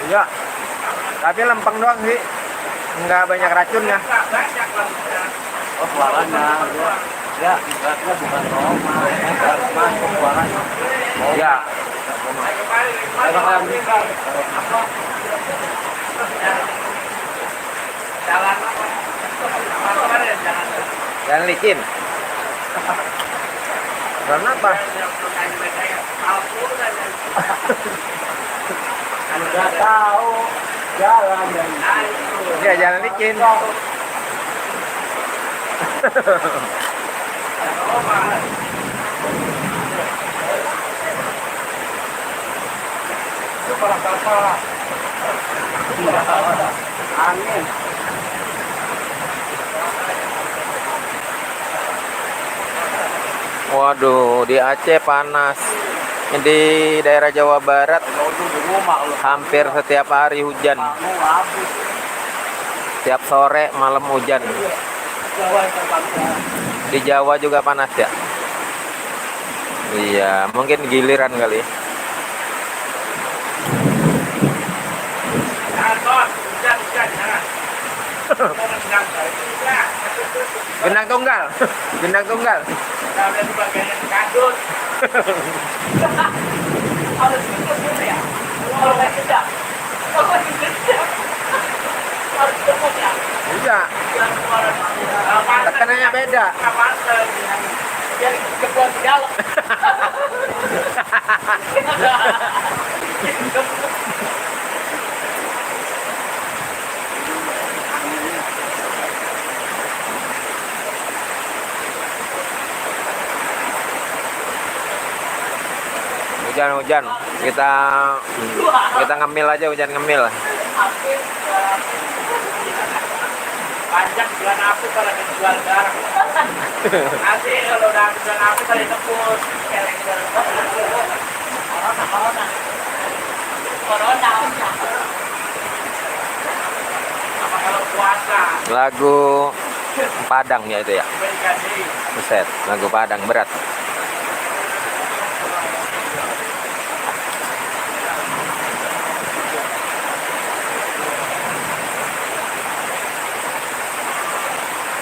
Iya. Tapi lempeng doang sih. Enggak banyak racunnya. Oh, suaranya. Ya, ibaratnya bukan Roma. Masuk suaranya. Ya. Jangan licin. Karena apa? Udah tahu jalan dan Ya jangan licin. kepala angin. Waduh, di Aceh panas. Di daerah Jawa Barat hampir setiap hari hujan. Tiap sore malam hujan. Di Jawa juga panas ya. Iya, mungkin giliran kali. Bintang tunggal, bintang tunggal. Iya. Tekanannya beda. Hujan-hujan, kita ngemil aja, hujan ngemil. Panjang bulan April kalau ada jual barang. Nanti kalau udah bulan April kalau tebus corona. Apa kalau puasa? Lagu Padang ya itu ya. Buset, lagu Padang berat.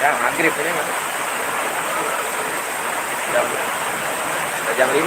Ya, maghrib ini kan. Jam 5.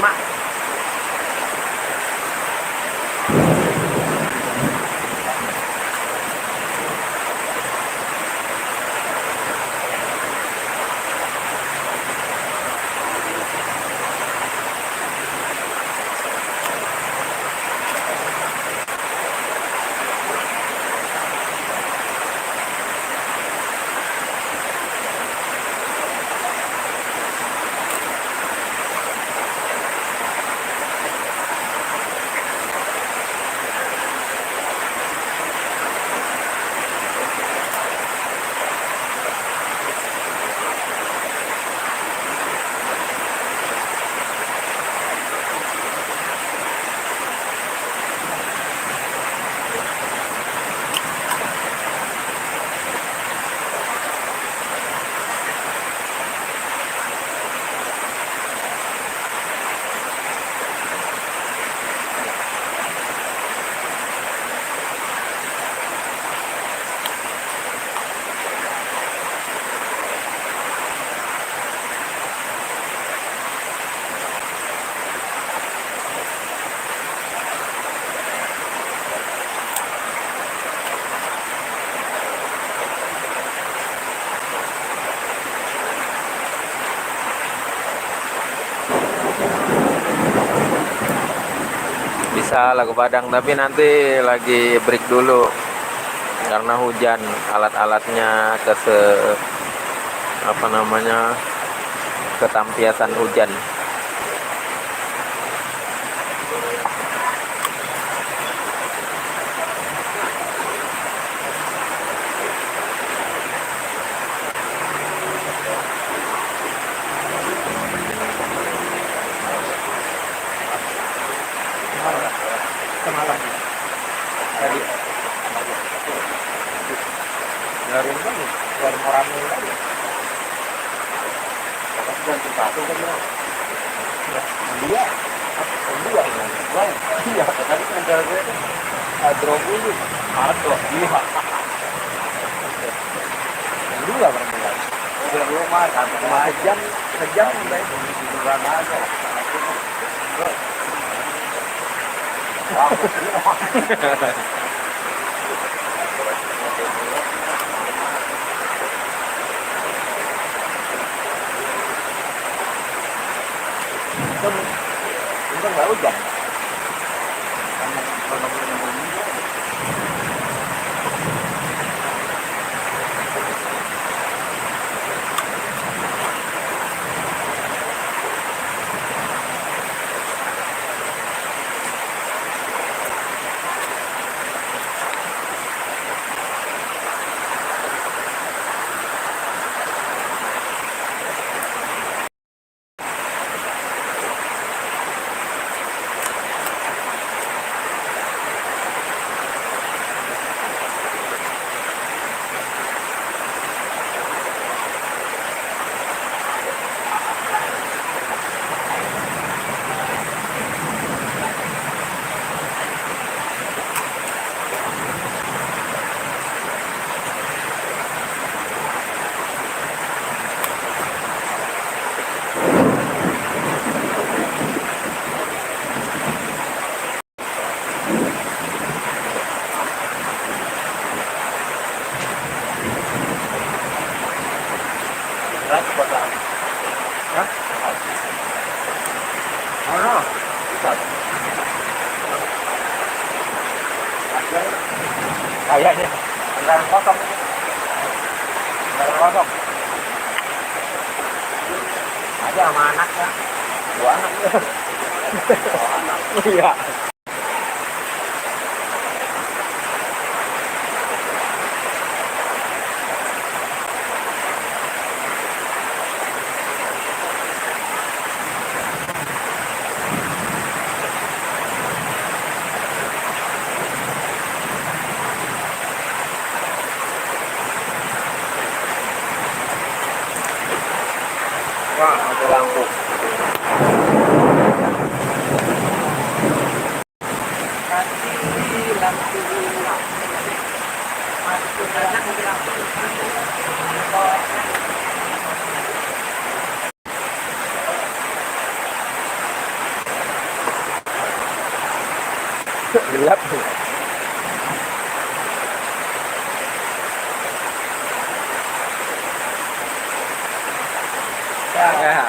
Bisa lagu Padang, tapi nanti lagi break dulu karena hujan, alat-alatnya ketampiasan hujan. ganti satu kan ya. Dua. Dua kan. Iya, tadi kan gue agro dulu. Agro. Iya. Dua berarti. Udah rumah kan sejam udah itu kan aja. Untung nggak hujan. Kayaknya beneran kosong. Beneran kosong. Aja sama anaknya. Dua anak. Dua anak. Iya. Wah, ada lampu. Gelap. Ya.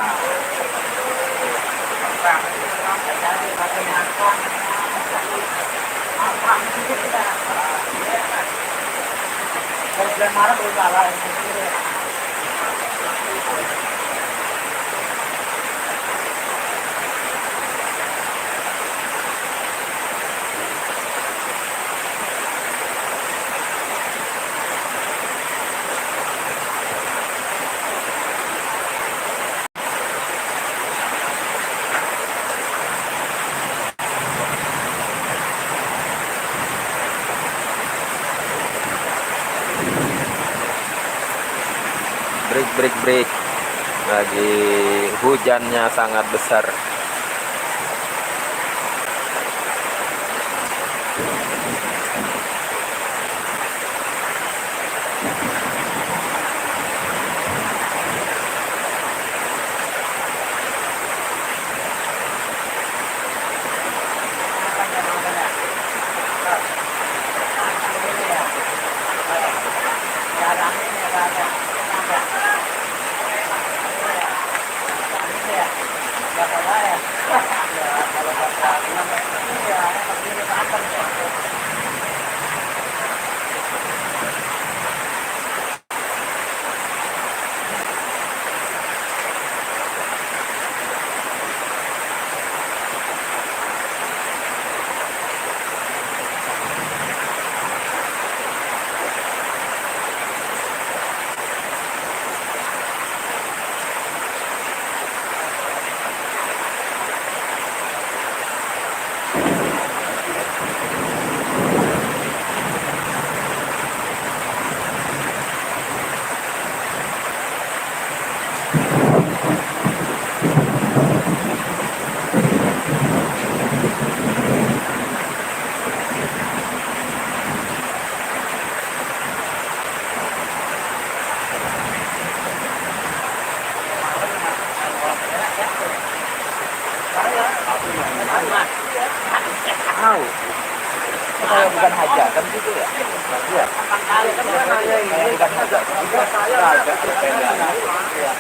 Break. Lagi hujannya sangat besar. Berapa Tahu. Saya bukan hajatan gitu ya. Iya. Kan dia nanya ini bukan hajatan. Saya agak berbeda. Iya.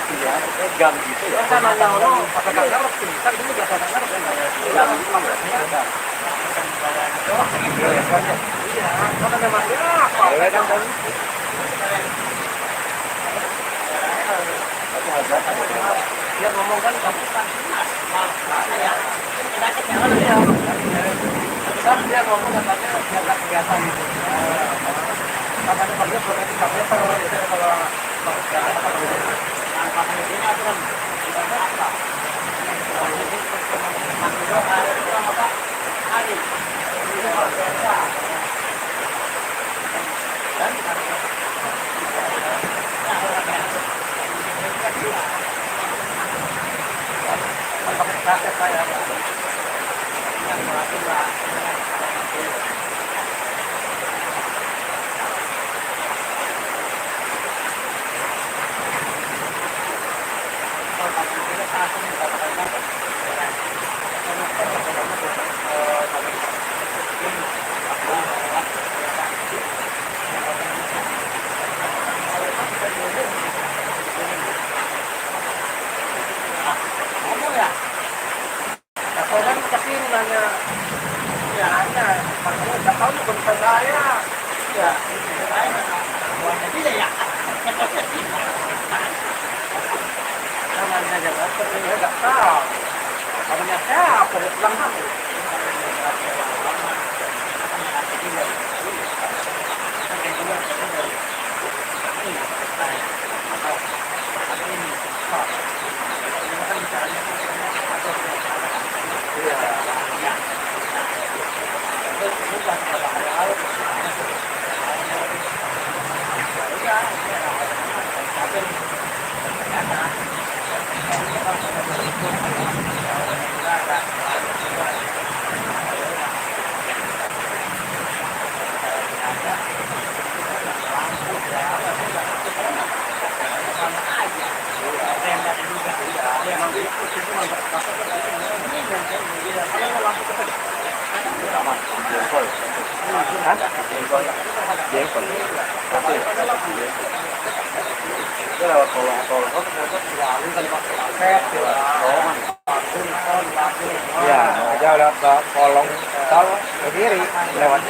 Iya, pegang gitu ya. Saya nanya orang pakai kagak ngerti. Kan dulu biasa ngerti. Pegang gitu maksudnya. Iya, kan memang dia apa? Ya kan tadi. Dia ngomong kan kamu kan ya. Dia ngomong katanya biar kelihatan gitu. Katanya kalau dia berarti katanya kalau orang kesini nanya, ya nanya, makanya nggak tahu nih bukan saya, ya, ya, namanya jalan, saya nggak tahu, namanya siapa, dia bilang apa? Ya, aja lewat ke kolong tol ke kiri lewat.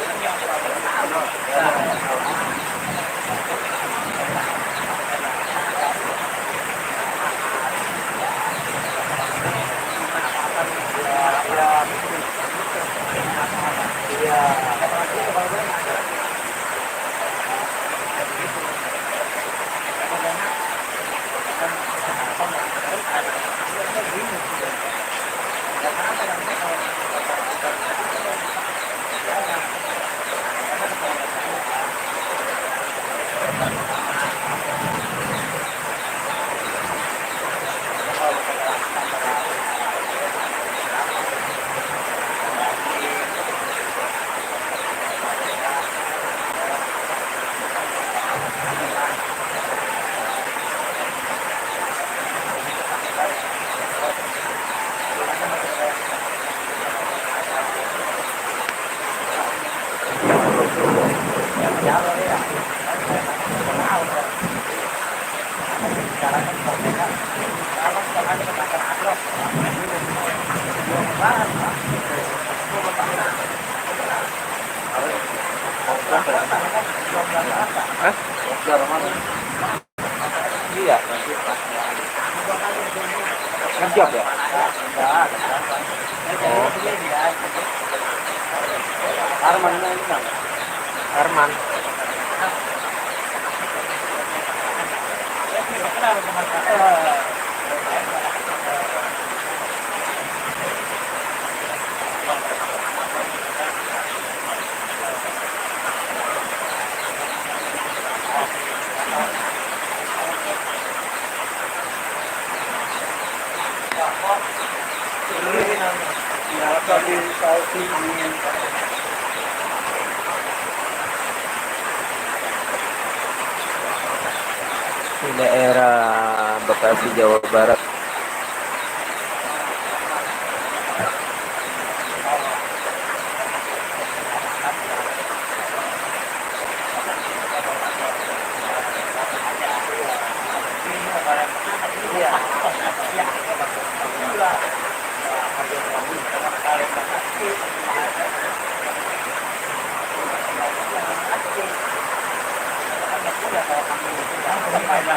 Iya. Ngejob ya? Oh. Arman ini kan? Arman. Di daerah Bekasi, Jawa Barat. Bye-bye.